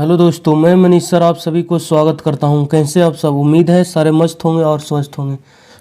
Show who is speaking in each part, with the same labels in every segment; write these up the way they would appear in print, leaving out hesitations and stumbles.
Speaker 1: Hello दोस्तों, मैं Manish sir आप सभी को स्वागत करता हूं। कैसे आप सब? उम्मीद है सारे मस्त होंगे और स्वस्थ होंगे।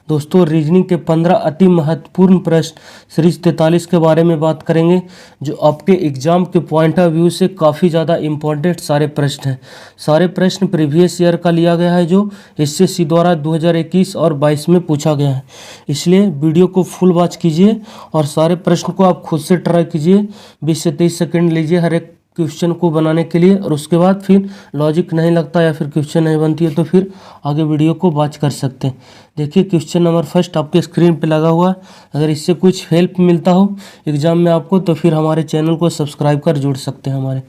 Speaker 1: दोस्तों, रीजनिंग के 15 अति महत्वपूर्ण प्रश्न सीरीज 43 के बारे में बात करेंगे, जो आपके एग्जाम के पॉइंट ऑफ व्यू से काफ़ी ज़्यादा इम्पोर्टेंट सारे प्रश्न हैं। सारे प्रश्न प्रीवियस ईयर का लिया गया है, जो एसएससी द्वारा 2021 और 22 में पूछा गया है। इसलिए वीडियो को फुल वॉच कीजिए और सारे प्रश्न को आप खुद से ट्राई कीजिए। 20 से 30 सेकेंड लीजिए हर एक क्वेश्चन को बनाने के लिए, और उसके बाद फिर लॉजिक नहीं लगता या फिर क्वेश्चन नहीं बनती है तो फिर आगे वीडियो को वॉच कर सकते हैं। देखिए, क्वेश्चन नंबर फर्स्ट आपके स्क्रीन पे लगा हुआ है। अगर इससे कुछ हेल्प मिलता हो एग्जाम में आपको, तो फिर हमारे चैनल को सब्सक्राइब कर जुड़ सकते हैं। हमारे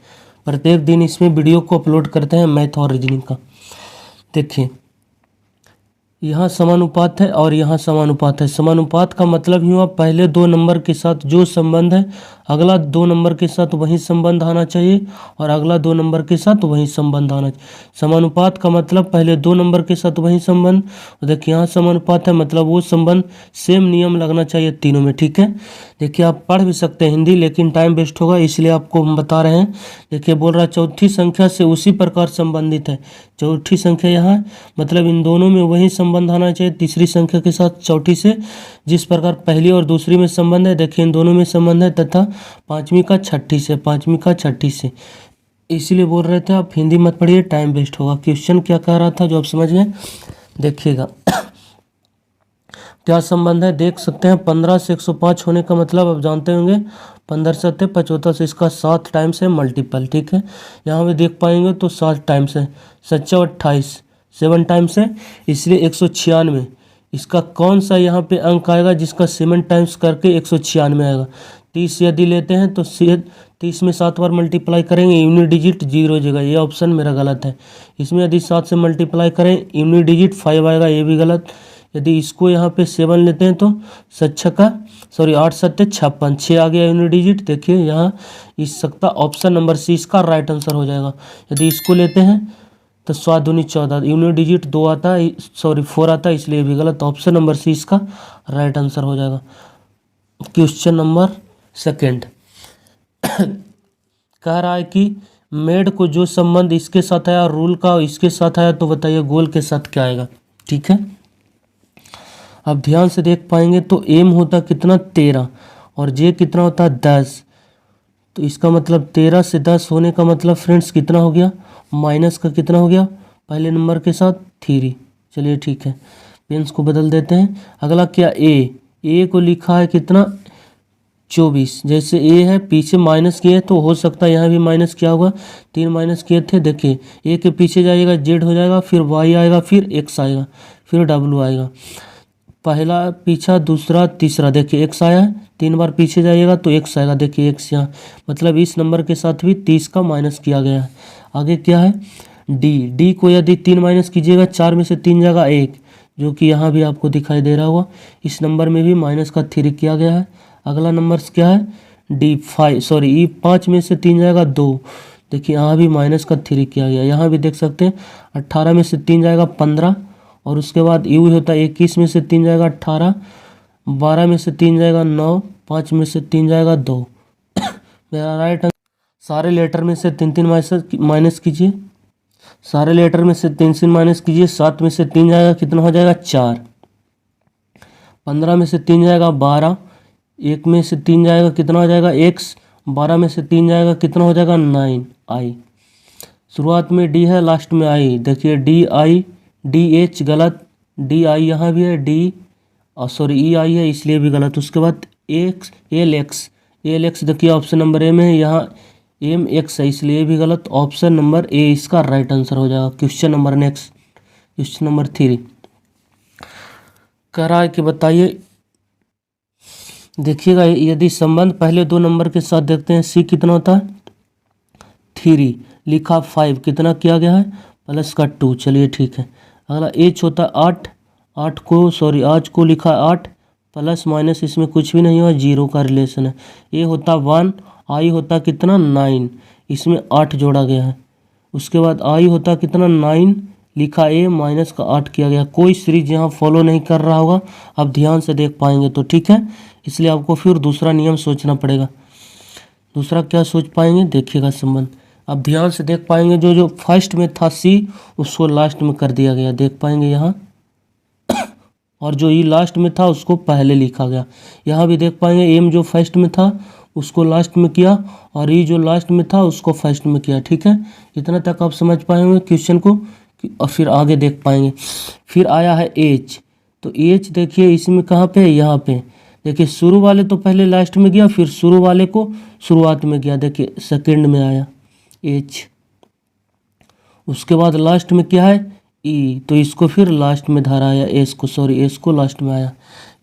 Speaker 1: प्रत्येक दिन इसमें वीडियो को अपलोड करते हैं मैथ और रीजनिंग का। देखिए, यहाँ समानुपात है और यहाँ समानुपात है। समानुपात का मतलब ही हुआ पहले 2 नंबर के साथ जो संबंध है, अगला 2 नंबर के साथ वही संबंध आना चाहिए, और अगला 2 नंबर के साथ वही संबंध आना चाहिए। समानुपात का मतलब पहले 2 नंबर के साथ वही संबंध। देखिए, यहाँ समानुपात है मतलब वो संबंध सेम नियम लगना चाहिए तीनों में। ठीक है, देखिए आप पढ़ भी सकते हैं हिंदी, लेकिन टाइम वेस्ट होगा इसलिए आपको हम बता रहे हैं। देखिए, बोल रहा है चौथी संख्या से उसी प्रकार संबंधित है। चौथी संख्या यहाँ मतलब इन दोनों में वही संबंध आना चाहिए, तीसरी संख्या के साथ चौथी से, जिस प्रकार पहली और दूसरी में संबंध है। देखिए, इन दोनों में संबंध है, तथा पांचवी का छठी से, पांचवी का छठी से। इसीलिए बोल रहे थे आप हिंदी मत पढ़िए, टाइम वेस्ट होगा। क्वेश्चन क्या कह रहा था जो आप समझ गए, देखिएगा। क्या संबंध है देख सकते हैं। 15 से 105 होने का मतलब आप जानते होंगे, 15 से 75 से इसका 7 टाइम्स है मल्टीपल। ठीक है, यहाँ भी देख पाएंगे तो 7 टाइम्स है। 7 28 7 टाइम्स है, इसलिए 196। इसका कौन सा यहाँ पे अंक आएगा जिसका 7 टाइम्स करके 196 आएगा। 30 यदि लेते हैं तो 30 में 7 बार मल्टीप्लाई करेंगे, यूनिट डिजिट 0 जगह, ये ऑप्शन मेरा गलत है। इसमें यदि 7 से मल्टीप्लाई करें यूनिट डिजिट 5 आएगा, ये भी गलत। यदि इसको यहाँ पे 7 लेते हैं तो 8 7 56, 6 आ गया यूनिट डिजिट। देखिए यहाँ इस सकता ऑप्शन नंबर सी इसका राइट आंसर हो जाएगा। यदि इसको लेते हैं तो 7 दूनी 14, यूनिट डिजिट 2 आता है, 4 आता है, इसलिए भी गलत। ऑप्शन नंबर सी इसका राइट आंसर हो जाएगा। क्वेश्चन नंबर सेकेंड कह रहा है कि मेड को जो संबंध इसके साथ आया, रूल का इसके साथ आया, तो बताइए गोल के साथ क्या आएगा। ठीक है, अब ध्यान से देख पाएंगे तो एम होता कितना 13 और जे कितना होता है 10। तो इसका मतलब 13 से 10 होने का मतलब फ्रेंड्स कितना हो गया, माइनस का कितना हो गया, पहले नंबर के साथ 3। चलिए ठीक है, पेन्स को बदल देते हैं। अगला क्या, ए को लिखा है कितना 24। जैसे ए है पीछे माइनस किए तो हो सकता है यहाँ भी माइनस किया होगा, 3 माइनस किए थे। देखिए ए के पीछे जाइएगा जेड हो जाएगा, फिर वाई आएगा, फिर एक्स आएगा, फिर डब्लू आएगा। पहला पीछा, दूसरा, तीसरा, देखिए एक्स आया है, 3 बार पीछे जाइएगा तो एक्स आएगा। देखिए एक्स यहाँ मतलब इस नंबर के साथ भी 30 का माइनस किया गया है। आगे क्या है, डी को यदि 3 माइनस कीजिएगा, 4 में से 3 जाएगा 1, जो कि यहाँ भी आपको दिखाई दे रहा होगा। इस नंबर में भी माइनस का 3 किया गया है। अगला नंबर क्या है, ई 5 में से 3 जाएगा 2, देखिए यहाँ भी माइनस का 3 किया गया। यहाँ भी देख सकते हैं 18 में से 3 जाएगा 15, और उसके बाद यू होता है 21 में से 3 जाएगा 18, 12 में से 3 जाएगा 9, 5 में से 3 जाएगा 2। मेरा राइट आंसर। सारे लेटर में से 3 माइनस कीजिए, सारे लेटर में से 3 माइनस कीजिए। 7 में से 3 जाएगा कितना हो जाएगा 4, 15 में से 3 जाएगा 12, 1 में से 3 जाएगा कितना हो जाएगा x, 12 में से 3 जाएगा कितना हो जाएगा 9 i। शुरुआत में डी है, लास्ट में आई। देखिए डी एच गलत, डी आई यहाँ भी है, ई आई है इसलिए भी गलत। उसके बाद एल एक्स देखिए ऑप्शन नंबर ए में है, यहाँ एम एक्स है इसलिए भी गलत। ऑप्शन नंबर ए इसका राइट आंसर हो जाएगा। Question number next, question number 3 कह रहा है कि बताइए, देखिएगा यदि संबंध पहले 2 नंबर के साथ देखते हैं, सी कितना होता है 3, लिखा 5, कितना किया गया है प्लस का 2। चलिए ठीक है। अगला एच होता है 8, आज को लिखा 8, प्लस माइनस इसमें कुछ भी नहीं हुआ, 0 का रिलेशन है। ए होता 1, आई होता कितना 9, इसमें 8 जोड़ा गया है। उसके बाद आई होता कितना 9, लिखा ए, माइनस का 8 किया गया। कोई सीरीज यहाँ फॉलो नहीं कर रहा होगा, अब ध्यान से देख पाएंगे तो ठीक है, इसलिए आपको फिर दूसरा नियम सोचना पड़ेगा। दूसरा क्या सोच पाएंगे, देखिएगा संबंध। अब ध्यान से देख पाएंगे जो जो फर्स्ट में था सी उसको लास्ट में कर दिया गया, देख पाएंगे यहाँ। और जो ई लास्ट में था उसको पहले लिखा गया। यहाँ भी देख पाएंगे एम जो फर्स्ट में था उसको लास्ट में किया और ई जो लास्ट में था उसको फर्स्ट में किया। ठीक है, इतना तक आप समझ पाएंगे क्वेश्चन को और फिर आगे देख पाएंगे। फिर आया है एच, तो एच देखिए इसमें कहाँ पे है, यहाँ पे देखिए शुरू वाले तो पहले लास्ट में गया, फिर शुरू वाले को शुरुआत में गया, देखिए सेकंड में आया एच। उसके बाद लास्ट में क्या है ई, तो इसको फिर लास्ट में धारा आया एस को, सॉरी एस को लास्ट में आया।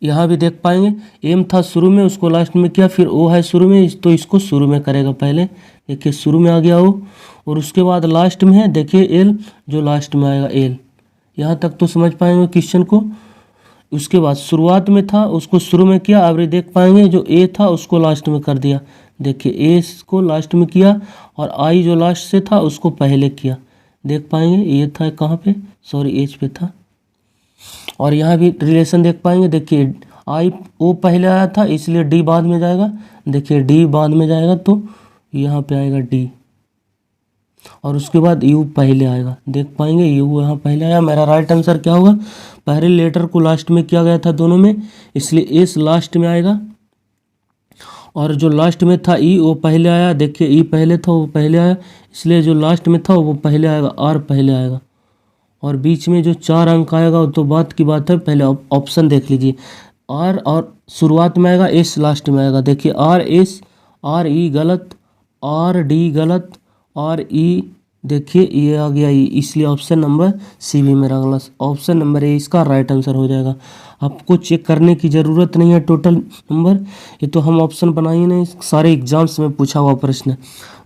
Speaker 1: यहाँ भी देख पाएंगे एम था शुरू में उसको लास्ट में किया, फिर ओ है शुरू में तो इसको शुरू में करेगा पहले, देखिए शुरू में आ गया ओ, और उसके बाद लास्ट में है देखिए एल जो लास्ट में आएगा एल। यहाँ तक तो समझ पाएंगे क्वेश्चन को। उसके बाद शुरुआत में था उसको शुरू में किया, अब देख पाएंगे जो ए था उसको लास्ट में कर दिया, देखिए ए को लास्ट में किया और आई जो लास्ट से था उसको पहले किया, देख पाएंगे ये था कहाँ पे, सॉरी एच पे था। और यहाँ भी रिलेशन देख पाएंगे, देखिए आई ओ पहले आया था इसलिए डी बाद में जाएगा, देखिए डी बाद में जाएगा तो यहाँ पे आएगा डी, और उसके बाद यू पहले आएगा, देख पाएंगे यू यहाँ पहले आया। मेरा राइट आंसर क्या होगा, पहले लेटर को लास्ट में किया गया था दोनों में, इसलिए एस लास्ट में आएगा। और जो लास्ट में था ई वो पहले आया, देखिए ई पहले था वो पहले आया, इसलिए जो लास्ट में था वो पहले आएगा, आर पहले आएगा। और बीच में जो 4 अंक आएगा वो तो बात की बात है, पहले ऑप्शन देख लीजिए, आर और शुरुआत में आएगा एस लास्ट में आएगा, देखिए आर एस, आर ई गलत, आर डी गलत, आर ई देखिए ये आ गया ई, इसलिए ऑप्शन नंबर सी भी मेरा गलत, ऑप्शन नंबर ए इसका राइट आंसर हो जाएगा। आपको चेक करने की ज़रूरत नहीं है टोटल नंबर, ये तो हम ऑप्शन बनाए नहीं, सारे एग्जाम्स में पूछा हुआ प्रश्न है।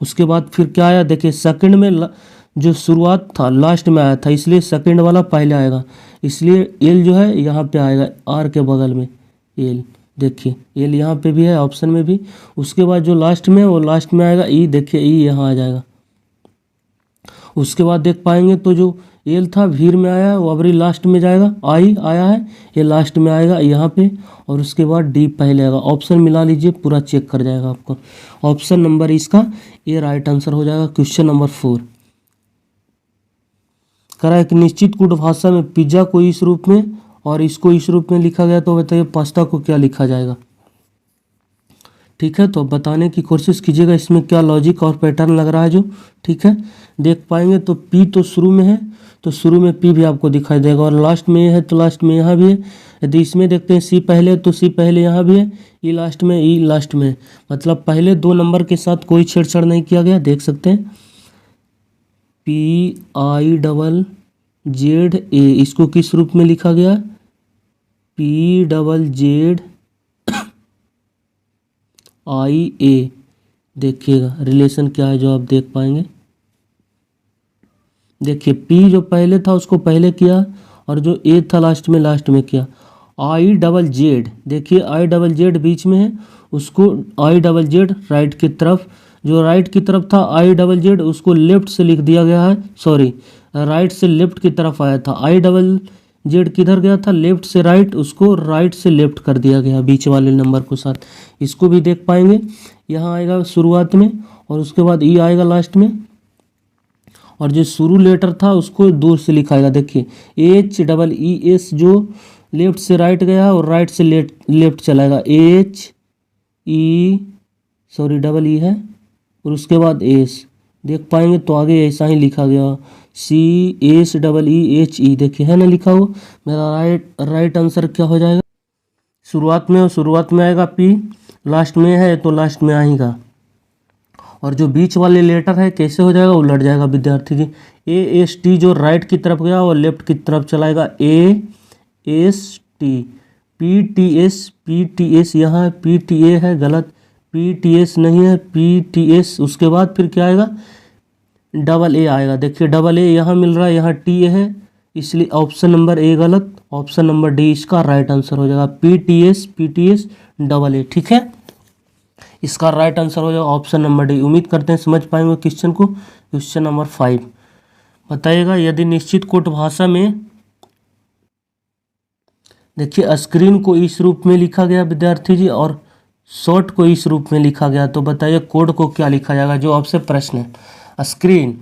Speaker 1: उसके बाद फिर क्या आया, देखिए सेकंड में जो शुरुआत था लास्ट में आया था इसलिए सेकंड वाला पहले आएगा, इसलिए एल जो है यहाँ पे आएगा आर के बगल में एल, देखिए एल यहाँ पे भी है ऑप्शन में भी। उसके बाद जो लास्ट में है वो लास्ट में आएगा ई, देखिए ई यहाँ आ जाएगा। उसके बाद देख पाएंगे तो जो एल था भीड़ में आया वो अबरी लास्ट में जाएगा, आई आया है ये लास्ट में आएगा यहाँ पे, और उसके बाद डी पहले आएगा। ऑप्शन मिला लीजिए पूरा चेक कर जाएगा आपको, ऑप्शन नंबर इसका ये राइट आंसर हो जाएगा। क्वेश्चन नंबर 4 करा एक निश्चित कूट भाषा में पिज्जा को इस रूप में और इसको इस रूप में लिखा गया, तो बताइए पास्ता को क्या लिखा जाएगा। ठीक है, तो बताने की कोशिश कीजिएगा इसमें क्या लॉजिक और पैटर्न लग रहा है जो। ठीक है, देख पाएंगे तो पी तो शुरू में है तो शुरू में पी भी आपको दिखाई देगा, और लास्ट में है तो लास्ट में यहाँ भी है। यदि इसमें देखते हैं सी पहले है तो सी पहले यहाँ भी है, ई लास्ट में ई लास्ट में, मतलब पहले 2 नंबर के साथ कोई छेड़छाड़ नहीं किया गया, देख सकते हैं। P I double Z A इसको किस रूप में लिखा गया, पी डबल जेड आई ए, देखिएगा रिलेशन क्या है जो आप देख पाएंगे। देखिए पी जो पहले था उसको पहले किया और जो ए था लास्ट में किया। आई डबल जेड, देखिए आई डबल जेड बीच में है, उसको आई डबल जेड राइट की तरफ, जो राइट की तरफ था आई डबल जेड उसको लेफ्ट से लिख दिया गया है, सॉरी राइट से लेफ्ट की तरफ आया था। आई डबल जेड किधर गया था, लेफ्ट से राइट, उसको राइट से लेफ्ट कर दिया गया बीच वाले नंबर को साथ। इसको भी देख पाएंगे, यहाँ आएगा शुरुआत में और उसके बाद ई आएगा लास्ट में, और जो शुरू लेटर था उसको दूर से लिखाएगा। देखिए एच डबल ई एस जो लेफ्ट से राइट गया और राइट से लेफ्ट चलाएगा, H E sorry double E है और उसके बाद एस, देख पाएंगे तो आगे ऐसा ही लिखा गया, C S double E H E, देखिए है ना लिखा हुआ। मेरा राइट आंसर क्या हो जाएगा, शुरुआत में आएगा पी, लास्ट में है तो लास्ट में आएगा, और जो बीच वाले लेटर है कैसे हो जाएगा, उलट जाएगा विद्यार्थी जी। ए एस टी जो राइट की तरफ गया वो लेफ्ट की तरफ चलाएगा, A S T, P T S यहाँ पी टी ए है गलत, पी टी एस नहीं है पी टी एस। उसके बाद फिर क्या आएगा, डबल ए आएगा, देखिए डबल ए यहाँ मिल रहा है, यहाँ टी ए है, इसलिए ऑप्शन नंबर ए गलत, ऑप्शन नंबर डी इसका राइट आंसर हो जाएगा, P T S double A. ठीक है, इसका राइट आंसर हो जाएगा ऑप्शन नंबर डी। उम्मीद करते हैं समझ पाएंगे क्वेश्चन को। क्वेश्चन नंबर 5 बताइएगा, यदि निश्चित कोट भाषा में देखिए स्क्रीन को इस रूप में लिखा गया विद्यार्थी जी और शॉर्ट को इस रूप में लिखा गया, तो बताइए कोड को क्या लिखा जाएगा, जो आपसे प्रश्न है। स्क्रीन,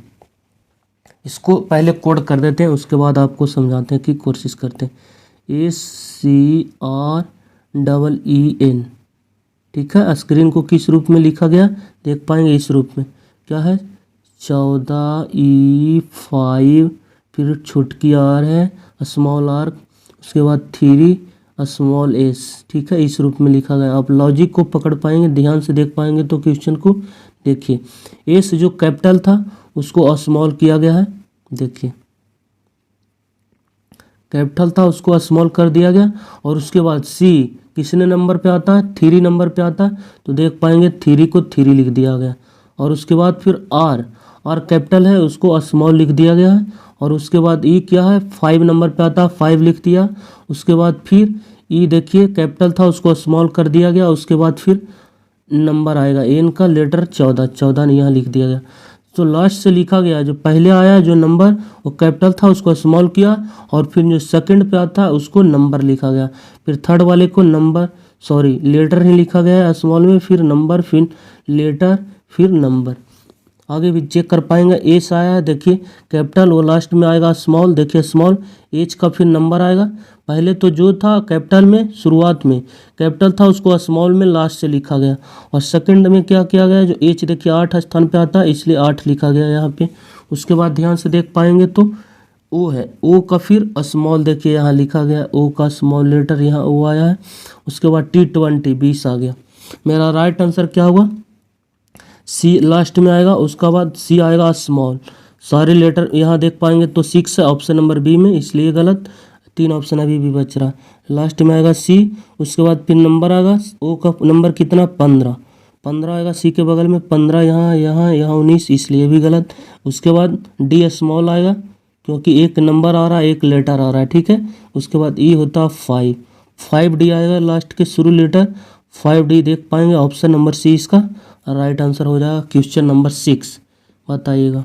Speaker 1: इसको पहले कोड कर देते हैं, उसके बाद आपको समझाते हैं कि कोशिश करते हैं। SCREEN, ठीक है। स्क्रीन को किस रूप में लिखा गया देख पाएंगे, इस रूप में क्या है 14E5, फिर छोटकी आर है स्मॉल आर, उसके बाद 3 स्मॉल एस, ठीक है, इस रूप में लिखा गया। आप लॉजिक को पकड़ पाएंगे, ध्यान से देख पाएंगे तो क्वेश्चन को देखिए। एस जो कैपिटल था उसको स्मॉल किया गया है, देखिए कैपिटल था उसको स्मॉल कर दिया गया। और उसके बाद सी किसने नंबर पे आता है, 3 नंबर पे आता है, तो देख पाएंगे 3 को 3 लिख दिया गया। और उसके बाद फिर आर कैपिटल है उसको स्मॉल लिख दिया गया है। और उसके बाद ई क्या है 5 नंबर पे आता है, 5 लिख दिया। उसके बाद फिर ई देखिए कैपिटल था उसको स्मॉल कर दिया गया। उसके बाद फिर नंबर आएगा एन का लेटर 14 यहाँ लिख दिया गया। तो लास्ट से लिखा गया जो पहले आया जो नंबर वो कैपिटल था उसको स्मॉल किया, और फिर जो सेकंड पे आता है उसको नंबर लिखा गया। फिर थर्ड वाले को लेटर ही लिखा गया है स्मॉल में, फिर नंबर, फिर लेटर, फिर नंबर। आगे भी चेक कर पाएंगे। एस आया है देखिए कैपिटल, वो लास्ट में आएगा स्मॉल, देखिए स्मॉल एच का फिर नंबर आएगा। पहले तो जो था कैपिटल में शुरुआत में कैपिटल था उसको स्मॉल में लास्ट से लिखा गया। और सेकंड में क्या किया गया जो एच देखिए 8 स्थान पे आता है इसलिए 8 लिखा गया यहाँ पे। उसके बाद ध्यान से देख पाएंगे तो ओ है, ओ का फिर स्मॉल देखिए यहाँ लिखा गया, ओ का स्मॉल लेटर यहाँ ओ आया है। उसके बाद T20 20 आ गया। मेरा राइट आंसर क्या हुआ, सी लास्ट में आएगा। उसके बाद सी आएगा स्मॉल, सारे लेटर यहाँ देख पाएंगे तो 6 है ऑप्शन नंबर बी में, इसलिए गलत। 3 ऑप्शन अभी भी बच रहा, लास्ट में आएगा सी। उसके बाद फिर नंबर आएगा, ओ का नंबर कितना 15 आएगा, सी के बगल में 15 यहाँ 19, इसलिए भी गलत। उसके बाद डी स्मॉल आएगा क्योंकि एक नंबर आ रहा है एक लेटर आ रहा है, ठीक है। उसके बाद ई होता 5 डी आएगा लास्ट के शुरू लेटर 5 डी देख पाएंगे, ऑप्शन नंबर सी इसका राइट आंसर हो जाएगा। क्वेश्चन नंबर 6 बताइएगा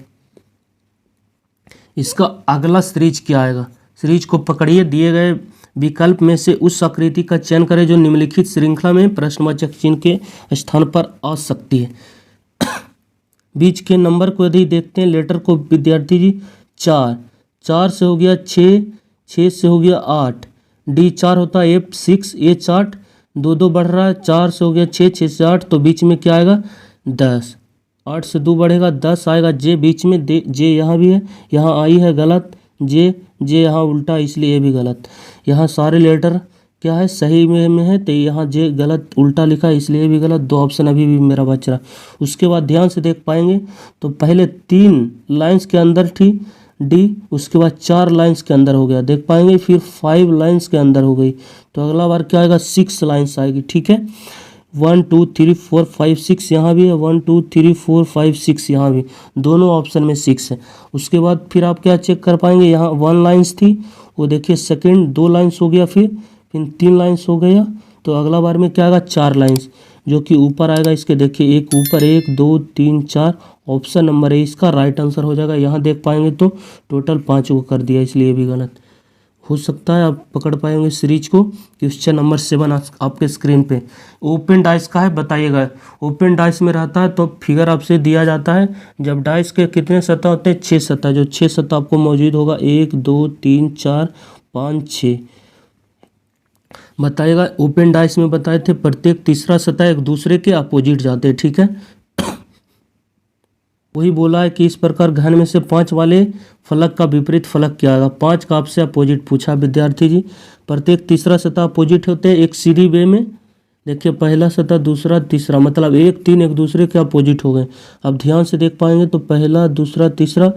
Speaker 1: इसका अगला सीरीज क्या आएगा। सीरीज को पकड़िए, दिए गए विकल्प में से उस आकृति का चयन करें जो निम्नलिखित श्रृंखला में प्रश्नवाचक चिन्ह के स्थान पर आ सकती है। बीच के नंबर को यदि देखते हैं लेटर को विद्यार्थी जी 4 से हो गया 6 से हो गया 8, डी 4 होता है F6 H 8, 2 बढ़ रहा है 4 से हो गया 6 से 8, तो बीच में क्या आएगा 10, 8 से 2 बढ़ेगा 10 आएगा। जे बीच में जे यहाँ भी है, यहाँ आई है गलत, जे यहाँ उल्टा इसलिए ये भी गलत। यहाँ सारे लेटर क्या है सही में है तो यहाँ जे गलत उल्टा लिखा है इसलिए भी गलत। 2 ऑप्शन अभी भी मेरा बच रहा। उसके बाद ध्यान से देख पाएंगे तो पहले 3 लाइंस के अंदर थी डी, उसके बाद 4 लाइंस के अंदर हो गया देख पाएंगे, फिर 5 लाइंस के अंदर हो गई। तो अगला बार क्या आएगा 6 लाइंस आएगी, ठीक है। 1 2 3 4 5 6 यहाँ भी है, 1 2 3 4 5 6 यहाँ भी, दोनों ऑप्शन में 6 है। उसके बाद फिर आप क्या चेक कर पाएंगे, यहाँ 1 लाइंस थी वो देखिए सेकंड 2 लाइंस हो गया, फिर 3 लाइंस हो गया। तो अगला बार में क्या आएगा 4 लाइंस जो कि ऊपर आएगा इसके, देखिए एक ऊपर 1 2 3 4, ऑप्शन नंबर ए इसका राइट आंसर हो जाएगा। यहाँ देख पाएंगे तो टोटल 5 को कर दिया इसलिए भी गलत हो सकता है। आप पकड़ पाएंगे सीरीज को। क्वेश्चन नंबर 7 आपके स्क्रीन पे ओपन डाइस का है, बताइएगा। ओपन डाइस में रहता है तो फिगर आपसे दिया जाता है जब डाइस के कितने सतह होते हैं 6 सतह, जो 6 सतह आपको मौजूद होगा 1 2 3 4 5 6 बताइएगा। ओपन डाइस में बताए थे प्रत्येक तीसरा सतह एक दूसरे के अपोजिट जाते हैं, ठीक है। वही बोला है कि इस प्रकार घन में से 5 वाले फलक का विपरीत फलक क्या आएगा। 5 का आपसे अपोजिट पूछा विद्यार्थी जी। प्रत्येक तीसरा सतह अपोजिट होते हैं एक सीधी वे में, देखिए पहला सतह दूसरा तीसरा, मतलब 1 3 एक दूसरे के अपोजिट हो गए। अब ध्यान से देख पाएंगे तो पहला दूसरा तीसरा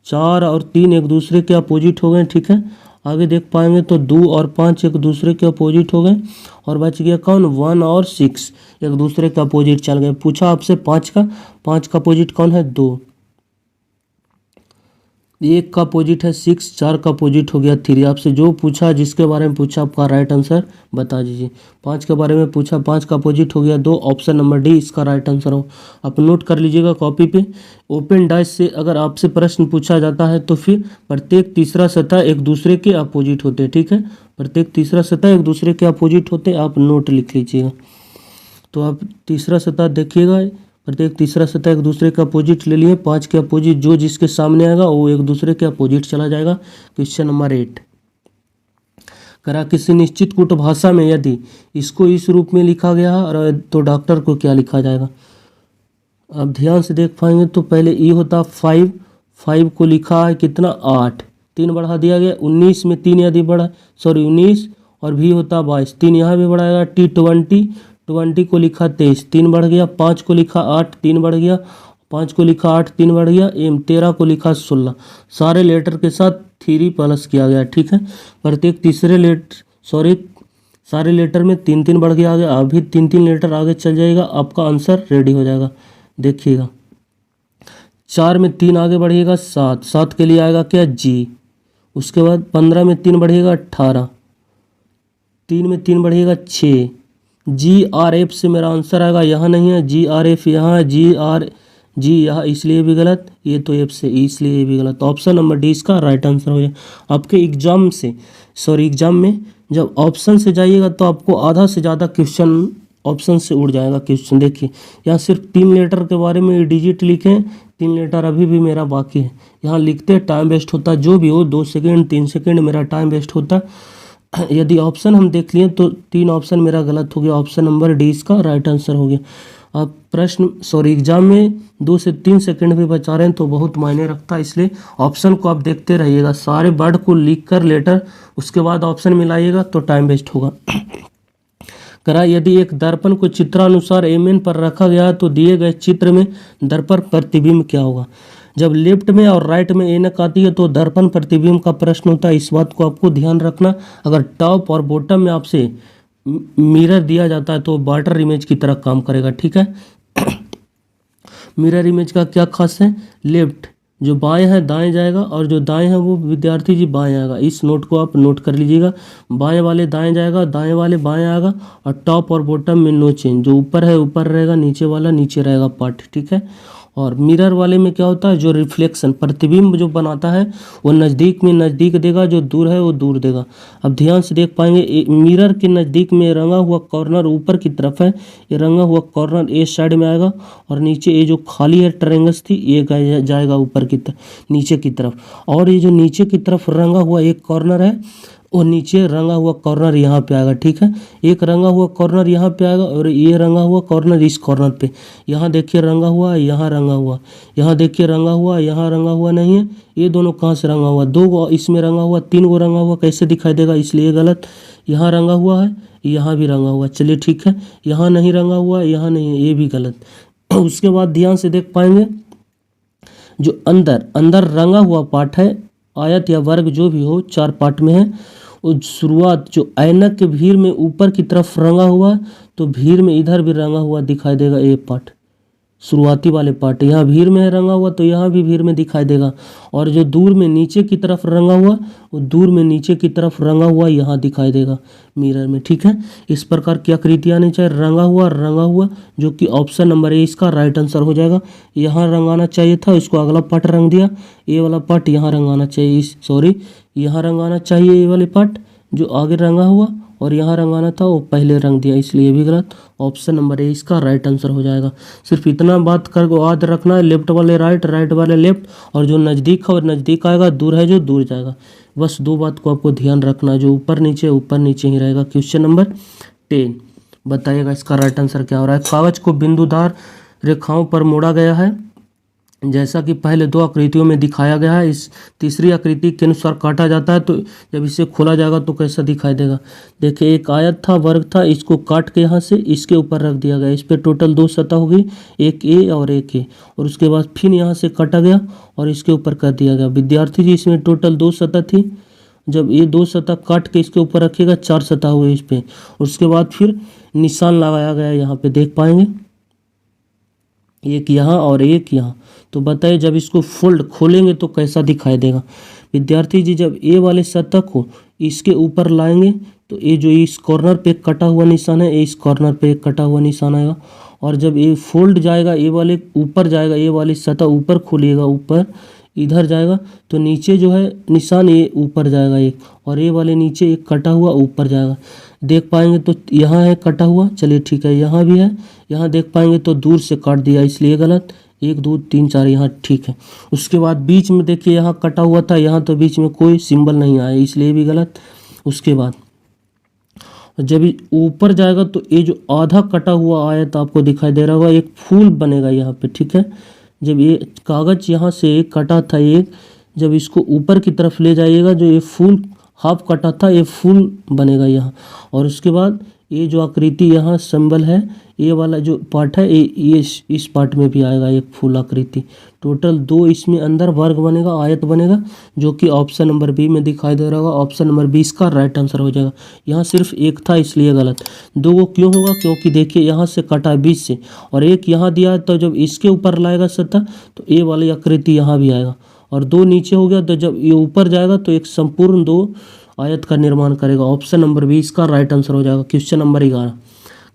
Speaker 1: 4 और 3 एक दूसरे के अपोजिट हो गए, ठीक है। आगे देख पाएंगे तो 2 और 5 एक दूसरे के अपोजिट हो गए, और बच गया कौन 1 और 6 एक दूसरे के अपोजिट चल गए। पूछा आपसे 5 का अपोजिट कौन है 2, 1 का अपोजिट है 6, 4 का अपोजिट हो गया 3। आपसे जो पूछा जिसके बारे में पूछा आपका राइट आंसर बता दीजिए। 5 के बारे में पूछा 5 का अपोजिट हो गया 2, ऑप्शन नंबर डी इसका राइट आंसर हो। आप नोट कर लीजिएगा कॉपी पे। ओपन डाइस से अगर आपसे प्रश्न पूछा जाता है तो फिर प्रत्येक तीसरा सतह एक दूसरे के अपोजिट होते हैं, ठीक है। प्रत्येक तीसरा सतह एक दूसरे के अपोजिट होते हैं, आप नोट लिख लीजिएगा। तो आप तीसरा सतह देखिएगा प्रत्येक तीसरा सतह एक दूसरे के अपोजिट ले लिए, 5 के अपोजिट जो जिसके सामने आएगा वो एक दूसरे के अपोजिट चला जाएगा। क्वेश्चन नंबर 8 करा किसी निश्चित कूट भाषा में यदि इसको इस रूप में लिखा गया है तो डॉक्टर को क्या लिखा जाएगा। अब ध्यान से देख पाएंगे तो पहले ई होता 5 को लिखा है कितना 8, 3 बढ़ा दिया गया 19 में 3 यदि बढ़ा 19 और भी होता 22, 3 यहाँ भी बढ़ाएगा T20 को लिखा 23, 3 बढ़ गया, 5 को लिखा 8, 3 बढ़ गया, 5 को लिखा 8, 3 बढ़ गया, एम 13 को लिखा 16, सारे लेटर के साथ 3 प्लस किया गया। ठीक है, प्रत्येक सारे लेटर में 3 बढ़ गया आगे, अभी 3 लेटर आगे चल जाएगा, आपका आंसर रेडी हो जाएगा। देखिएगा 4 में 3 आगे बढ़िएगा 7 के लिए आएगा क्या जी, उसके बाद 15 में 3 बढ़िएगा 18, 3 में 3 बढ़िएगा 6, GRF से मेरा आंसर आएगा, यहाँ नहीं है GRF, यहाँ है जी यहाँ, इसलिए भी गलत, ये तो एफ से इसलिए ये भी गलत। ऑप्शन नंबर डी इसका राइट आंसर हो जाए। आपके एग्जाम में जब ऑप्शन से जाइएगा तो आपको आधा से ज़्यादा क्वेश्चन ऑप्शन से उड़ जाएगा क्वेश्चन। देखिए यहाँ सिर्फ 3 लेटर के बारे में डिजिट लिखे, 3 लेटर अभी भी मेरा बाकी है, यहाँ लिखते टाइम वेस्ट होता, जो भी हो 2 सेकेंड 3 सेकेंड मेरा टाइम वेस्ट होता। यदि ऑप्शन हम देख लिए तो 3 ऑप्शन मेरा गलत हो गया, ऑप्शन नंबर डी इसका राइट आंसर हो गया। अब एग्जाम में 2 से 3 सेकंड भी बचा रहे हैं तो बहुत मायने रखता है, इसलिए ऑप्शन को आप देखते रहिएगा, सारे वर्ड को लिख कर लेटर उसके बाद ऑप्शन मिलाइएगा तो टाइम वेस्ट होगा। करा यदि एक दर्पण को चित्रानुसार एमएन पर रखा गया तो दिए गए चित्र में दर्पण प्रतिबिंब क्या होगा। जब लेफ्ट में और राइट में एनक आती है तो दर्पण प्रतिबिंब का प्रश्न होता है, इस बात को आपको ध्यान रखना। अगर टॉप और बॉटम में आपसे मिरर दिया जाता है तो वाटर इमेज की तरह काम करेगा। ठीक है, मिरर इमेज का क्या खास है, लेफ्ट जो बाएं है दाएं जाएगा और जो दाएं है वो विद्यार्थी जी बाएं आएगा, इस नोट को आप नोट कर लीजिएगा। बाएं वाले दाएं जाएगा, दाएं वाले बाएं आएगा, और टॉप और बॉटम में नो चेंज, जो ऊपर है ऊपर रहेगा, नीचे वाला नीचे रहेगा पार्ट। ठीक है, और मिरर वाले में क्या होता है, जो रिफ्लेक्शन प्रतिबिंब जो बनाता है वो नज़दीक में नज़दीक देगा, जो दूर है वो दूर देगा। अब ध्यान से देख पाएंगे मिरर के नज़दीक में रंगा हुआ कॉर्नर ऊपर की तरफ है, ये रंगा हुआ कॉर्नर ए साइड में आएगा, और नीचे ये जो खाली है ट्रायंगल्स थी ये जाएगा ऊपर की तरफ नीचे की तरफ, और ये जो नीचे की तरफ रंगा हुआ एक कॉर्नर है और नीचे रंगा हुआ कॉर्नर यहाँ पे आएगा। ठीक है, एक रंगा हुआ कॉर्नर यहाँ पे आएगा और ये रंगा हुआ कॉर्नर इस कॉर्नर पे, यहाँ देखिए रंगा हुआ, यहाँ रंगा हुआ, यहाँ देखिए रंगा हुआ, यहाँ रंगा हुआ नहीं है, ये दोनों कहाँ से रंगा हुआ, 2 इसमें रंगा हुआ, 3 रंगा हुआ, कैसे दिखाई देगा, इसलिए गलत। यहाँ रंगा हुआ है, यहाँ भी रंगा हुआ, चलिए ठीक है, यहाँ नहीं रंगा हुआ, यहाँ नहीं है, ये भी गलत। उसके बाद ध्यान से देख पाएंगे जो अंदर रंगा हुआ पार्ट है, आयत या वर्ग जो भी हो 4 पार्ट में है, और शुरुआत जो ऐनक के भीड़ में ऊपर की तरफ रंगा हुआ तो भीड़ में इधर भी रंगा हुआ दिखाई देगा, ये पार्ट शुरुआती वाले पार्ट, यहाँ भीड़ में है रंगा हुआ तो यहाँ भी भीड़ में दिखाई देगा, और जो दूर में नीचे की तरफ रंगा हुआ वो दूर में नीचे की तरफ रंगा हुआ यहाँ दिखाई देगा मिरर में। ठीक है, इस प्रकार की आकृति आनी चाहिए, रंगा हुआ, जो कि ऑप्शन नंबर ए इसका राइट आंसर हो जाएगा। यहाँ रंगाना चाहिए था, इसको अगला पार्ट रंग दिया, ये वाला पार्ट यहाँ रंगाना चाहिए, यहाँ रंगाना चाहिए ये वाले पार्ट जो आगे रंगा हुआ, और यहाँ रंगाना था वो पहले रंग दिया, इसलिए भी गलत। ऑप्शन नंबर ए इसका राइट आंसर हो जाएगा। सिर्फ इतना बात कर याद रखना है, लेफ्ट वाले राइट, राइट वाले लेफ्ट, और जो नज़दीक है वो नज़दीक आएगा, दूर है जो दूर जाएगा। बस 2 बात को आपको ध्यान रखना है, जो ऊपर नीचे ही रहेगा। क्वेश्चन नंबर 10 बताइएगा इसका राइट आंसर क्या हो रहा है। कागज को बिंदुदार रेखाओं पर मोड़ा गया है, जैसा कि पहले 2 आकृतियों में दिखाया गया है। इस तीसरी आकृति के अनुसार काटा जाता है तो जब इसे खोला जाएगा तो कैसा दिखाई देगा। देखिए एक आयत था, वर्ग था, इसको काट के यहाँ से इसके ऊपर रख दिया गया, इस पर टोटल 2 सतह हो गई, एक ए और एक ए, और उसके बाद फिर यहाँ से काटा गया और इसके ऊपर कर दिया गया। विद्यार्थी जी इसमें टोटल 2 सतह थी, जब ये 2 सतह काट के इसके ऊपर रखिएगा 4 सतह हुए इस पर, उसके बाद फिर निशान लगाया गया, यहाँ पे देख पाएंगे एक यहाँ और एक यहाँ। तो बताइए जब इसको फोल्ड खोलेंगे तो कैसा दिखाई देगा। विद्यार्थी जी जब ए वाले सतह को इसके ऊपर लाएंगे तो ये जो इस कॉर्नर पे कटा हुआ निशान है, इस कॉर्नर पे एक कटा हुआ निशान आएगा, और जब ये फोल्ड जाएगा, ए वाले ऊपर जाएगा, ए वाली सतह ऊपर खोलिएगा, ऊपर इधर जाएगा तो नीचे जो है निशान ये ऊपर जाएगा एक, और ये वाले नीचे एक कटा हुआ ऊपर जाएगा। देख पाएंगे तो यहाँ है कटा हुआ, चलिए ठीक है, यहाँ भी है, यहाँ देख पाएंगे तो दूर से काट दिया इसलिए गलत, 1 2 3 4 यहाँ ठीक है। उसके बाद बीच में देखिए यहाँ कटा हुआ था, यहाँ तो बीच में कोई सिंबल नहीं आया इसलिए भी गलत। उसके बाद जब ये ऊपर जाएगा तो ये जो आधा कटा हुआ आयत आपको दिखाई दे रहा होगा, एक फूल बनेगा यहाँ पे, ठीक है। जब ये कागज यहाँ से एक कटा था एक, जब इसको ऊपर की तरफ ले जाइएगा जो ये फूल हाफ कटा था ये फूल बनेगा यहाँ। और उसके बाद ये जो आकृति यहाँ सिंबल है, ये वाला जो पार्ट है ये इस पार्ट में भी आएगा एक फूल आकृति। टोटल 2 इसमें अंदर वर्ग बनेगा, आयत बनेगा, जो कि ऑप्शन नंबर बी में दिखाई दे रहा होगा। ऑप्शन नंबर 20 का राइट आंसर हो जाएगा। यहाँ सिर्फ एक था इसलिए गलत। 2 को क्यों होगा, क्योंकि देखिए यहाँ से कटा बीच से और एक यहाँ दिया है, तो जब इसके ऊपर लाएगा सतह तो ये वाली आकृति यहाँ भी आएगा, और 2 नीचे हो गया तो जब ये ऊपर जाएगा तो एक संपूर्ण 2 आयत का निर्माण करेगा। ऑप्शन नंबर 20 का राइट आंसर हो जाएगा। क्वेश्चन नंबर 11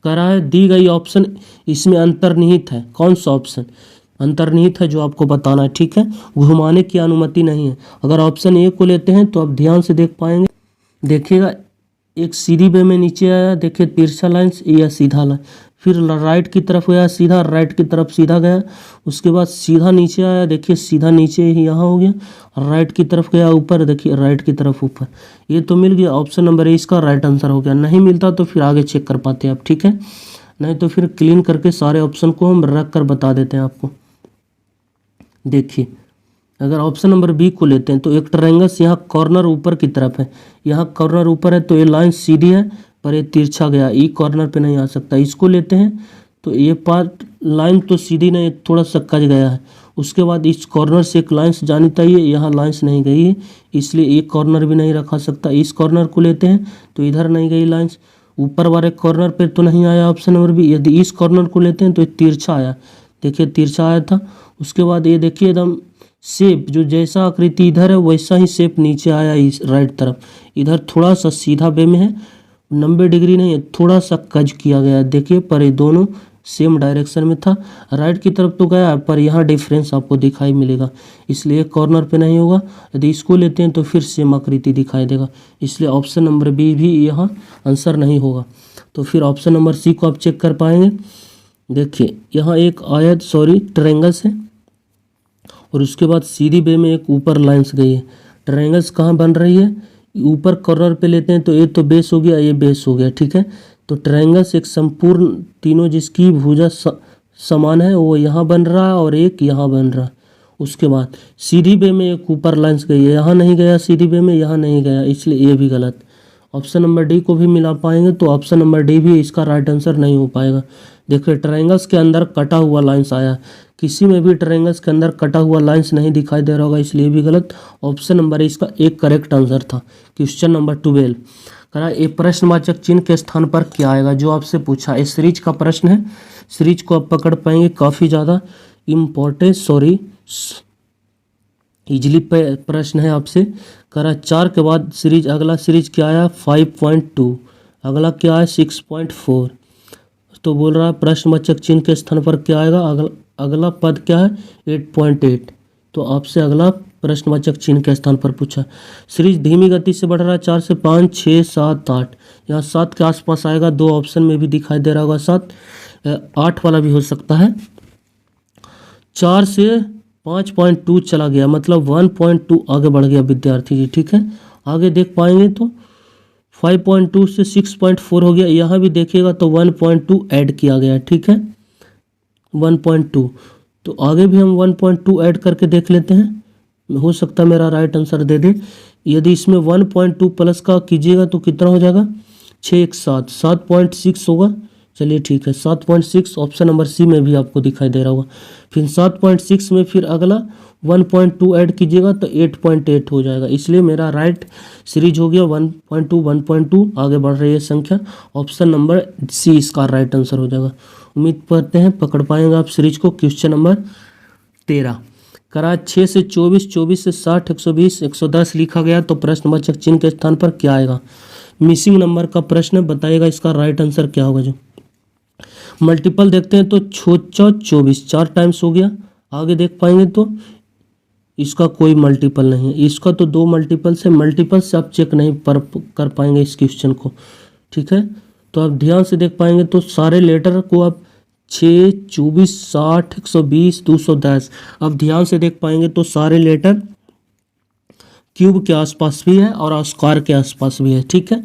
Speaker 1: कह रहा है दी गई ऑप्शन इसमें अंतर्निहित है। कौन सा ऑप्शन अंतर्निहित है जो आपको बताना है, ठीक है। घुमाने की अनुमति नहीं है। अगर ऑप्शन ए को लेते हैं तो आप ध्यान से देख पाएंगे, देखिएगा एक सीधी वे में नीचे आया, देखिए तिरछा लाइन या सीधा लाइन, फिर राइट की तरफ गया सीधा, राइट की तरफ सीधा गया, उसके बाद सीधा नीचे आया, देखिए सीधा नीचे ही यहाँ हो गया, राइट की तरफ गया ऊपर, देखिए राइट की तरफ ऊपर। ये तो मिल गया, ऑप्शन नंबर ए इसका राइट आंसर हो गया। नहीं मिलता तो फिर आगे चेक कर पाते हैं आप, ठीक है, नहीं तो फिर क्लीन करके सारे ऑप्शन को हम रख कर बता देते हैं आपको। देखिए अगर ऑप्शन नंबर बी को लेते हैं तो एक ट्रायंगल्स यहाँ कॉर्नर ऊपर की तरफ है, यहाँ कॉर्नर ऊपर है तो ये लाइन सीधी है पर ये तिरछा गया, ई कॉर्नर पे नहीं आ सकता। इसको लेते हैं तो ये पार्ट लाइन तो सीधी नहीं, थोड़ा सा कट गया है। उसके बाद इस कॉर्नर से एक लाइन्स जानी चाहिए, यहाँ लाइन्स नहीं गई है इसलिए एक कॉर्नर भी नहीं रखा सकता। इस कॉर्नर को लेते हैं तो इधर नहीं गई लाइन्स, ऊपर वाले कॉर्नर पे तो नहीं आया ऑप्शन नंबर बी। यदि इस कॉर्नर को लेते हैं तो ये तिरछा आया, देखिए तिरछा आया था। उसके बाद ये देखिए एकदम शेप जो जैसा आकृति इधर है वैसा ही शेप नीचे आया इस राइट तरफ, इधर थोड़ा सा सीधा वे में है, 90 डिग्री नहीं है, थोड़ा सा कज किया गया है देखिए, पर ये दोनों सेम डायरेक्शन में था। राइट की तरफ तो गया पर यहाँ डिफरेंस आपको दिखाई मिलेगा इसलिए कॉर्नर पे नहीं होगा। यदि इसको लेते हैं तो फिर सेम आकृति दिखाई देगा, इसलिए ऑप्शन नंबर बी भी यहाँ आंसर नहीं होगा। तो फिर ऑप्शन नंबर सी को आप चेक कर पाएंगे। देखिए यहाँ एक आयत ट्रायंगल्स है और उसके बाद सीधी वे में एक ऊपर लाइन्स गई है। ट्रायंगल्स कहाँ बन रही है, ऊपर कॉर्नर पे लेते हैं तो ये तो बेस हो गया, ये बेस हो गया, ठीक है। तो ट्रायंगल्स एक संपूर्ण तीनों जिसकी भुजा समान है वो यहाँ बन रहा है और एक यहाँ बन रहा है। उसके बाद सीधी वे में एक ऊपर लाइन्स गई है, यहाँ नहीं गया सीधी वे में, यहाँ नहीं गया, इसलिए ये भी गलत। ऑप्शन नंबर डी को भी मिला पाएंगे तो ऑप्शन नंबर डी भी इसका राइट आंसर नहीं हो पाएगा। देखिए ट्रायंगल्स के अंदर कटा हुआ लाइन्स आया, किसी में भी ट्रायंगल्स के अंदर कटा हुआ लाइन्स नहीं दिखाई दे रहा होगा इसलिए भी गलत। ऑप्शन नंबर इसका एक करेक्ट आंसर था। क्वेश्चन नंबर 12 करा ए प्रश्नवाचक चिन्ह के स्थान पर क्या आएगा, जो आपसे पूछा। इस सीरीज का प्रश्न है, सीरीज को आप पकड़ पाएंगे, काफ़ी ज़्यादा इम्पोर्टेंट इजली प्रश्न है आपसे। करा 4 के बाद सीरीज अगला सीरीज क्या आया 5.2, अगला क्या है 6.4। तो बोल रहा है प्रश्नवाचक चिन्ह के स्थान पर क्या आएगा, अगला पद क्या है 8.8। तो आपसे अगला प्रश्नवाचक चिन्ह के स्थान पर पूछा। सीरीज धीमी गति से बढ़ रहा है 4 से 5 6 7 8, यहाँ 7 के आसपास आएगा, 2 ऑप्शन में भी दिखाई दे रहा होगा 7, 8 वाला भी हो सकता है। 4 से 5.2 चला गया मतलब 1.2 आगे बढ़ गया विद्यार्थी जी, ठीक है। आगे देख पाएंगे तो 5.2 से 6.4 हो गया, यहाँ भी देखिएगा तो 1.2 ऐड किया गया, ठीक है 1.2। तो आगे भी हम 1.2 ऐड करके देख लेते हैं, हो सकता है मेरा राइट आंसर दे दे। यदि इसमें 1.2 प्लस का कीजिएगा तो कितना हो जाएगा 6 1 7, 7.6 होगा। चलिए ठीक है 7.6 ऑप्शन नंबर सी में भी आपको दिखाई दे रहा होगा। फिर 7.6 में फिर अगला 1.2 ऐड कीजिएगा तो 8.8 हो जाएगा, इसलिए मेरा राइट सीरीज हो गया 1.2 1.2 आगे बढ़ रही है संख्या। ऑप्शन नंबर सी इसका राइट आंसर हो जाएगा। उम्मीद करते हैं पकड़ पाएंगे आप सीरीज को। क्वेश्चन नंबर 13 करा 6 से 24 24 से 60 120 110 लिखा गया तो प्रश्नवाचक चिन्ह के स्थान पर क्या आएगा। मिसिंग नंबर का प्रश्न बताइएगा, इसका राइट आंसर क्या होगा। जो मल्टीपल देखते हैं तो 24 4 टाइम्स हो गया। आगे देख पाएंगे तो इसका कोई मल्टीपल नहीं है, इसका तो 2 मल्टीपल से आप चेक नहीं कर पाएंगे इस क्वेश्चन को, ठीक है। तो आप ध्यान से देख पाएंगे तो सारे लेटर को आप 6, 24, 60, 120, 210 अब ध्यान से देख पाएंगे तो सारे लेटर क्यूब के आसपास भी है और स्क्वायर के आसपास भी है, ठीक है।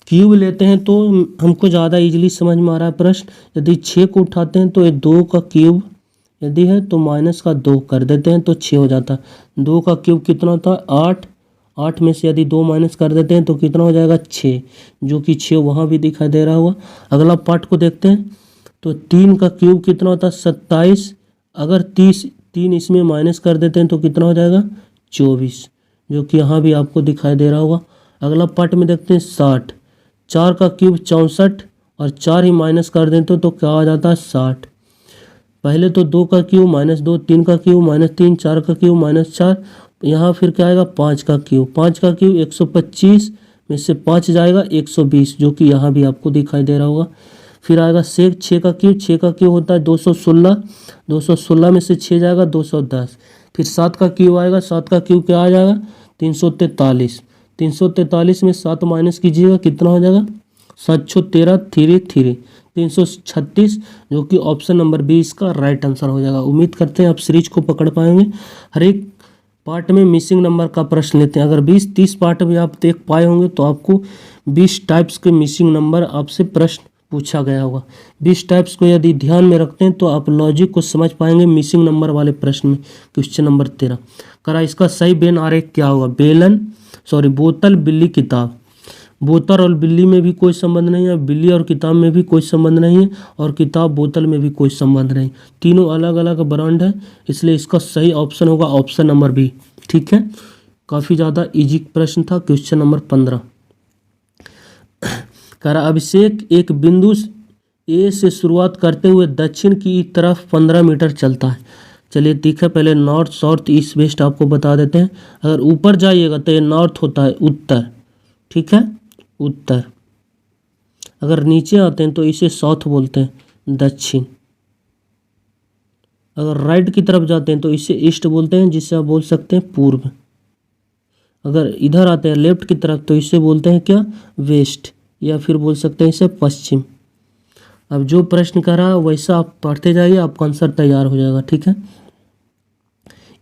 Speaker 1: क्यूब लेते हैं तो हमको ज़्यादा इजीली समझ में आ रहा है प्रश्न। यदि 6 को उठाते हैं तो ये 2 का क्यूब यदि है तो माइनस का 2 कर देते हैं तो 6 हो जाता है। 2 का क्यूब कितना होता है 8, 8 में से यदि 2 माइनस कर देते हैं तो कितना हो जाएगा 6, जो कि 6 वहाँ भी दिखाई दे रहा होगा। अगला पार्ट को देखते हैं तो 3 का क्यूब कितना होता है 27, अगर 3 इसमें माइनस कर देते हैं तो कितना हो जाएगा 24, जो कि यहाँ भी आपको दिखाई दे रहा होगा। अगला पार्ट में देखते हैं 60, 4 का क्यूब 64 और 4 ही माइनस कर देते तो क्या आ जाता है 60। पहले तो 2 का क्यूब -2, 3 का क्यूब -3, 4 का क्यूब -4, यहाँ फिर क्या आएगा 5 का क्यूब। 5 का क्यूब 125 में से 5 जाएगा 120, जो कि यहाँ भी आपको दिखाई दे रहा होगा। फिर आएगा 6 का क्यूब, 6 का क्यूब होता है 216, 216 में से 6 जाएगा 210। फिर 7 का क्यूब आएगा, 7 का क्यूब क्या आ जाएगा 343, 343 में 7 माइनस कीजिएगा कितना हो जाएगा 713, 336, जो कि ऑप्शन नंबर बी इसका राइट आंसर हो जाएगा। उम्मीद करते हैं आप सीरीज को पकड़ पाएंगे। हर एक पार्ट में मिसिंग नंबर का प्रश्न लेते हैं। अगर 20-30 पार्ट भी आप देख पाए होंगे तो आपको 20 टाइप्स के मिसिंग नंबर आपसे प्रश्न पूछा गया होगा। 20 टाइप्स को यदि ध्यान में रखते हैं तो आप लॉजिक को समझ पाएंगे मिसिंग नंबर वाले प्रश्न में। क्वेश्चन नंबर 13 करा इसका सही बेन आरेख क्या होगा। बोतल, बिल्ली, किताब। बोतल और बिल्ली में भी कोई संबंध नहीं है, बिल्ली और किताब में भी कोई संबंध नहीं है, और किताब बोतल में भी कोई संबंध नहीं। तीनों अलग अलग ब्रांड है, इसलिए इसका सही ऑप्शन होगा ऑप्शन नंबर बी, ठीक है। काफ़ी ज़्यादा इजी प्रश्न था। क्वेश्चन नंबर 15 कह रहा अभिषेक एक बिंदु ए से शुरुआत करते हुए दक्षिण की तरफ 15 मीटर चलता है। चलिए ठीक है, पहले नॉर्थ, साउथ, ईस्ट, वेस्ट आपको बता देते हैं। अगर ऊपर जाइएगा तो ये नॉर्थ होता है, उत्तर, ठीक है, उत्तर। अगर नीचे आते हैं तो इसे साउथ बोलते हैं, दक्षिण। अगर राइट की तरफ जाते हैं तो इसे ईस्ट बोलते हैं, जिससे आप बोल सकते हैं पूर्व। अगर इधर आते हैं लेफ्ट की तरफ तो इसे बोलते हैं क्या, वेस्ट, या फिर बोल सकते हैं इसे पश्चिम। अब जो प्रश्न कर रहा है वैसा आप पढ़ते जाइए, आपका आंसर तैयार हो जाएगा, ठीक है।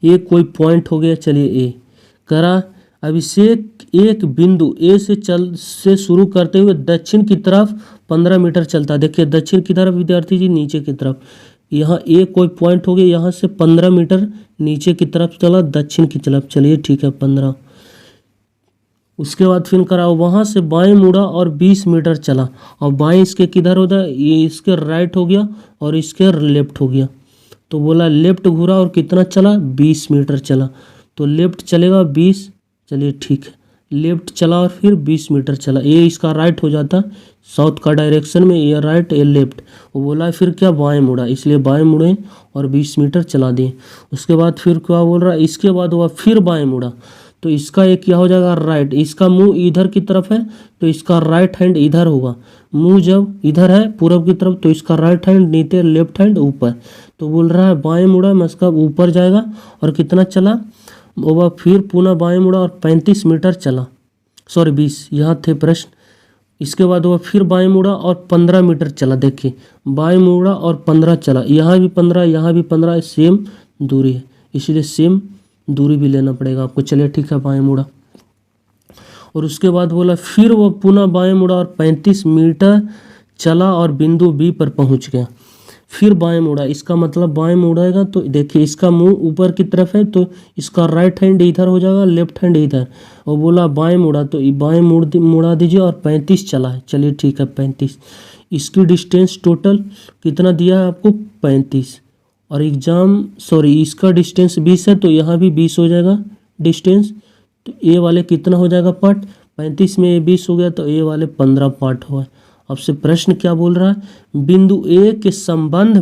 Speaker 1: ये कोई पॉइंट हो गया। चलिए ए कह रहा अभिषेक एक बिंदु ए से शुरू करते हुए दक्षिण की तरफ 15 मीटर चलता है। देखिए दक्षिण की तरफ विद्यार्थी जी, नीचे की तरफ। यहाँ ए कोई पॉइंट हो गया, यहाँ से 15 मीटर नीचे की तरफ चला, दक्षिण की तरफ। चलिए ठीक है 15। उसके बाद फिर करा वहाँ से बाएं मुड़ा और 20 मीटर चला, और बाएं इसके किधर होता है, ये इसके राइट हो गया और इसके लेफ्ट हो गया। तो बोला लेफ्ट घूरा और कितना चला 20 मीटर चला, तो लेफ्ट चलेगा 20। चलिए ठीक है, लेफ्ट चला और फिर 20 मीटर चला। ये इसका राइट हो जाता साउथ का डायरेक्शन में, ये राइट ये लेफ्ट। वो बोला फिर क्या बाएं मुड़ा, इसलिए बाएं मुड़े और 20 मीटर चला दिए। उसके बाद फिर क्या बोल रहा है, इसके बाद हुआ फिर बाएं मुड़ा, तो इसका एक क्या हो जाएगा राइट। इसका मुंह इधर की तरफ है तो इसका राइट हैंड इधर होगा। मुंह जब इधर है पूरब की तरफ तो इसका राइट हैंड नीचे, लेफ्ट हैंड ऊपर। तो बोल रहा है बाएं मुड़ा में इसका ऊपर जाएगा और कितना चला, वो फिर पुनः बाएं मुड़ा और 35 मीटर चला, सॉरी 20, यहाँ थे प्रश्न। इसके बाद वो फिर बाएं मुड़ा और 15 मीटर चला। देखिए बाएं मुड़ा और 15 चला, यहाँ भी 15, यहाँ भी 15, सेम दूरी है, इसलिए सेम दूरी भी लेना पड़ेगा आपको। चलिए ठीक है, बाएं मुड़ा और उसके बाद बोला फिर वो पुनः बाएं मुड़ा और 35 मीटर चला और बिंदु बी पर पहुंच गया। फिर बाएं मुड़ा, इसका मतलब बाएं मुड़ेगा तो देखिए इसका मुंह ऊपर की तरफ है तो इसका राइट हैंड इधर हो जाएगा, लेफ्ट हैंड इधर। और बोला बाएं मुड़ा तो बाएं मुड़ा दीजिए और 35 चला है। चलिए ठीक है 35। इसकी डिस्टेंस टोटल कितना दिया है आपको 35, और इसका डिस्टेंस 20 है तो यहाँ भी 20 हो जाएगा डिस्टेंस। तो ए वाले कितना हो जाएगा पार्ट, 35 में 20 हो गया तो ए वाले 15 पार्ट हुआ। आपसे प्रश्न क्या बोल रहा है, बिंदु ए के संबंध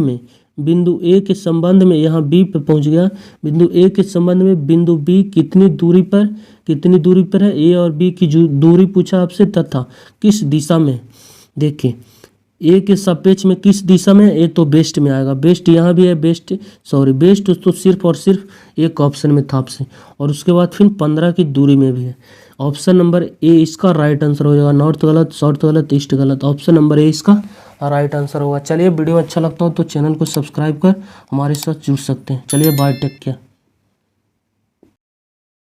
Speaker 1: में यहाँ बी पे पहुँच गया। बिंदु ए के संबंध में बिंदु बी कितनी दूरी पर है, ए और बी की दूरी पूछा आपसे, तथा किस दिशा में। देखिए ए के सापेक्ष में किस दिशा में, ए तो वेस्ट में आएगा, वेस्ट यहाँ भी है, वेस्ट तो सिर्फ और सिर्फ एक ऑप्शन में था आपसे। और उसके बाद फिर 15 की दूरी में भी है। ऑप्शन नंबर ए इसका राइट आंसर हो जाएगा। नॉर्थ गलत, साउथ गलत, ईस्ट गलत, ऑप्शन नंबर ए इसका राइट आंसर होगा। चलिए वीडियो अच्छा लगता हो तो चैनल को सब्सक्राइब कर हमारे साथ जुड़ सकते हैं। चलिए बाय, टेक केयर।